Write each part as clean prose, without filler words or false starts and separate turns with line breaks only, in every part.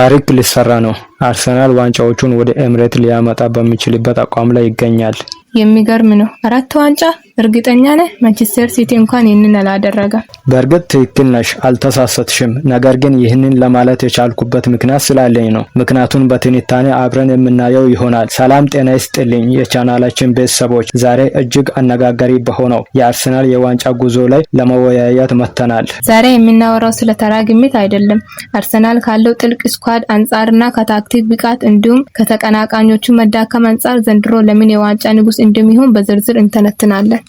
ታሪክ ሊሰራ ነው። አርሰናል ዋንጫዎቹን ወደ ኤምሬት ሊያመጣ በሚችልበት አቋም ላይ ይገኛል።
የሚገርም ነው። 4 ዋንጫ እርግጠኛ ነህ? ማንቸስተር ሲቲ እንኳን ይህንን አላደረገም።
በእርግጥ ትክክል ነሽ፣ አልተሳሳትሽም። ነገር ግን ይህንን ለማለት የቻልኩበት ምክንያት ስላለኝ ነው። ምክንያቱን በትንታኔ አብረን የምናየው ይሆናል። ሰላም ጤና ይስጥልኝ የቻናላችን ቤተሰቦች፣ ዛሬ እጅግ አነጋጋሪ በሆነው የአርሰናል የዋንጫ ጉዞ ላይ ለመወያየት መጥተናል።
ዛሬ የምናወራው ስለ ተራ ግምት አይደለም። አርሰናል ካለው ጥልቅ ስኳድ አንጻርና ከታክቲክ ብቃት እንዲሁም ከተቀናቃኞቹ መዳከም አንጻር ዘንድሮ ለምን የዋንጫ ንጉስ እንደሚሆን በዝርዝር እንተነትናለን።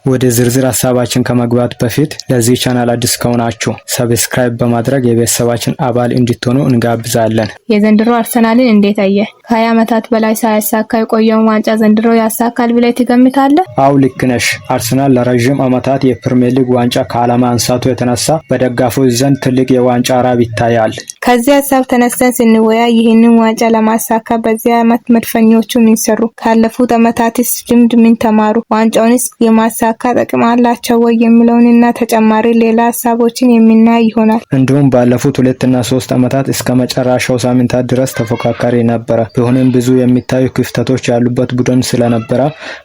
ወደ ዝርዝር ሐሳባችን ከመግባት በፊት ለዚህ ቻናል አዲስ ከሆናችሁ ሰብስክራይብ በማድረግ የቤተሰባችን አባል እንድትሆኑ እንጋብዛለን።
የዘንድሮ አርሰናልን እንዴት አየህ? ከ20 ዓመታት በላይ ሳያሳካ የቆየውን ዋንጫ ዘንድሮ ያሳካል ብለህ ትገምታለህ?
አው ልክ ነሽ። አርሰናል ለረጅም ዓመታት የፕሪሚየር ሊግ ዋንጫ ከአለማንሳቱ የተነሳ በደጋፊዎች ዘንድ ትልቅ የዋንጫ ራብ ይታያል።
ከዚህ ሐሳብ ተነስተን ስንወያይ ይህንን ዋንጫ ለማሳካት በዚህ ዓመት መድፈኞቹ ምን ሰሩ? ካለፉት ዓመታትስ ልምድ ምን ተማሩ? ዋንጫውንስ የማሳካት አቅም አላቸው ወይ የሚለውንና ተጨማሪ ሌላ ሐሳቦችን የምናይ ይሆናል።
እንዲሁም ባለፉት 2 እና 3 ዓመታት እስከ መጨረሻው ሳምንታት ድረስ ተፎካካሪ ነበረ። ቢሆንም ብዙ የሚታዩ ክፍተቶች ያሉበት ቡድን ስለነበረ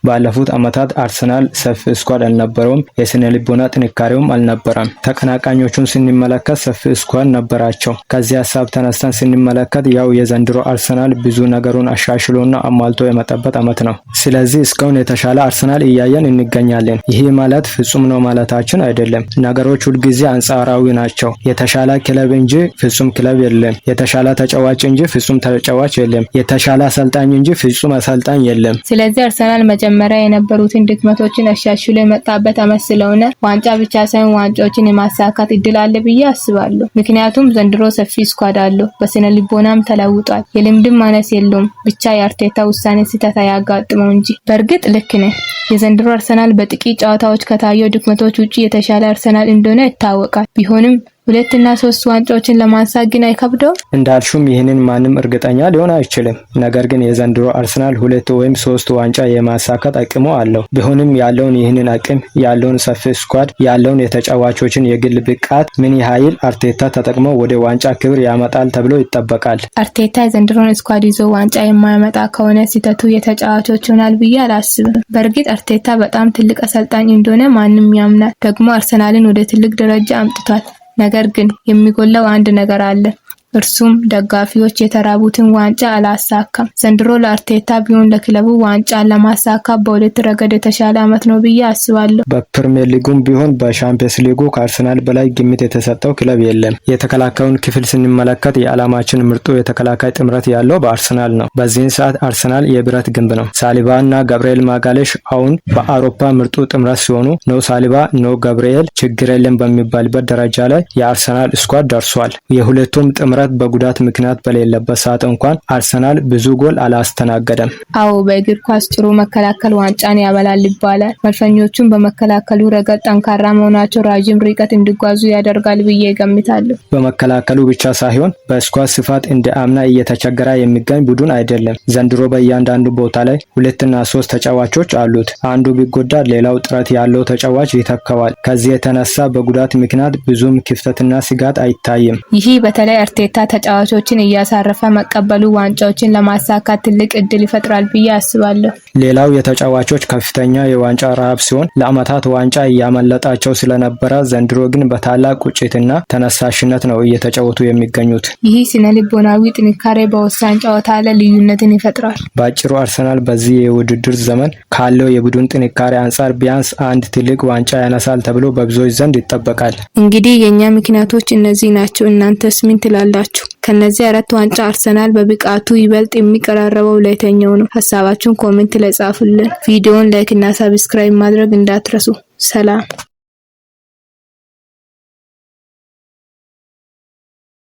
ባለፉት ዓመታት አርሰናል ሰፊ ስኳድ አልነበረውም፣ የስነ ልቦና ጥንካሬውም አልነበረም። ተቀናቃኞቹን ስንመለከት ሰፊ ስኳድ ነበራቸው። ከዚህ ሐሳብ ተነስተን ስንመለከት ያው የዘንድሮ አርሰናል ብዙ ነገሩን አሻሽሎና አሟልቶ የመጣበት ዓመት ነው። ስለዚህ እስካሁን የተሻለ አርሰናል እያየን እንገኛለን። ይሄ ማለት ፍጹም ነው ማለታችን አይደለም። ነገሮች ሁልጊዜ አንጻራዊ ናቸው። የተሻለ ክለብ እንጂ ፍጹም ክለብ የለም። የተሻለ ተጫዋች እንጂ ፍጹም ተጫዋች የለም። የተሻለ አሰልጣኝ እንጂ ፍጹም አሰልጣኝ የለም።
ስለዚህ አርሰናል መጀመሪያ የነበሩትን ድክመቶችን አሻሽሎ የመጣበት ዓመት ስለሆነ ዋንጫ ብቻ ሳይሆን ዋንጫዎችን የማሳካት እድል አለ ብዬ አስባለሁ። ምክንያቱም ዘንድሮ ሰፊ ስኳድ አለው። በስነ ልቦናም ተለውጧል። የልምድም ማነስ የለውም። ብቻ የአርቴታ ውሳኔ ስህተት ያጋጥመው እንጂ። በእርግጥ ልክ ነህ። የዘንድሮ አርሰናል በጥቂት ጨዋታዎች ከታየው ድክመቶች ውጪ የተሻለ አርሰናል እንደሆነ ይታወቃል። ቢሆንም 2 እና 3 ዋንጫዎችን ለማንሳት ግን አይከብደውም።
እንዳልሹም ይህንን ማንም እርግጠኛ ሊሆን አይችልም። ነገር ግን የዘንድሮ አርሰናል 2 ወይም 3 ዋንጫ የማሳካት አቅሙ አለው። ቢሆንም ያለውን ይህንን አቅም፣ ያለውን ሰፊ ስኳድ፣ ያለውን የተጫዋቾችን የግል ብቃት ምን ያህል አርቴታ ተጠቅሞ ወደ ዋንጫ ክብር ያመጣል ተብሎ ይጠበቃል።
አርቴታ የዘንድሮን ስኳድ ይዞ ዋንጫ የማያመጣ ከሆነ ሲተቱ የተጫዋቾች ይሆናል ብዬ አላስብም። በእርግጥ አርቴታ በጣም ትልቅ አሰልጣኝ እንደሆነ ማንም ያምናል። ደግሞ አርሰናልን ወደ ትልቅ ደረጃ አምጥቷል። ነገር ግን የሚጎለው አንድ ነገር አለ። እርሱም ደጋፊዎች የተራቡትን ዋንጫ አላሳካም። ዘንድሮ ለአርቴታ ቢሆን ለክለቡ ዋንጫ ለማሳካት በሁለት ረገድ የተሻለ ዓመት ነው ብዬ አስባለሁ።
በፕሪሚየር ሊጉም ቢሆን በሻምፒየንስ ሊጉ ከአርሰናል በላይ ግምት የተሰጠው ክለብ የለም። የተከላካዩን ክፍል ስንመለከት የዓለማችን ምርጡ የተከላካይ ጥምረት ያለው በአርሰናል ነው። በዚህን ሰዓት አርሰናል የብረት ግንብ ነው። ሳሊባ እና ገብርኤል ማጋሌሽ አሁን በአውሮፓ ምርጡ ጥምረት ሲሆኑ ኖ ሳሊባ ኖ ገብርኤል ችግር የለም በሚባልበት ደረጃ ላይ የአርሰናል ስኳድ ደርሷል። የሁለቱም ጥምረት በጉዳት ምክንያት በሌለበት ሰዓት እንኳን አርሰናል ብዙ ጎል አላስተናገደም።
አዎ በእግር ኳስ ጥሩ መከላከል ዋንጫን ያበላል ይባላል። መድፈኞቹም በመከላከሉ ረገድ ጠንካራ መሆናቸው ረጅም ርቀት እንዲጓዙ ያደርጋል ብዬ እገምታለሁ። በመከላከሉ
ብቻ ሳይሆን በስኳድ ስፋት እንደ አምና እየተቸገረ የሚገኝ ቡድን አይደለም። ዘንድሮ በእያንዳንዱ ቦታ ላይ 2 እና 3 ተጫዋቾች አሉት። አንዱ ቢጎዳ ሌላው ጥረት ያለው ተጫዋች ይተካዋል። ከዚህ የተነሳ በጉዳት ምክንያት ብዙም ክፍተትና ስጋት አይታይም።
ይህ በተለይ አርቴታ ተጫዋቾችን እያሳረፈ መቀበሉ ዋንጫዎችን ለማሳካት ትልቅ እድል ይፈጥራል ብዬ አስባለሁ።
ሌላው የተጫዋቾች ከፍተኛ የዋንጫ ረሃብ ሲሆን ለዓመታት ዋንጫ እያመለጣቸው ስለነበረ ዘንድሮ ግን በታላቅ ቁጭትና ተነሳሽነት ነው እየተጫወቱ የሚገኙት።
ይህ ስነ ልቦናዊ ጥንካሬ በወሳኝ ጨዋታ ላይ ልዩነትን ይፈጥራል።
በአጭሩ አርሰናል በዚህ የውድድር ዘመን ካለው የቡድን ጥንካሬ አንጻር ቢያንስ አንድ ትልቅ ዋንጫ ያነሳል ተብሎ በብዙዎች ዘንድ ይጠበቃል።
እንግዲህ የኛ ምክንያቶች እነዚህ ናቸው። እናንተስ ምን ትላላችሁ? ከነዚህ 4 ዋንጫ አርሰናል በብቃቱ ይበልጥ የሚቀራረበው ለየትኛው ነው? ሐሳባችሁን ኮሜንት ላይ ጻፉልን። ቪዲዮውን ላይክ እና ሰብስክራይብ ማድረግ እንዳትረሱ። ሰላም።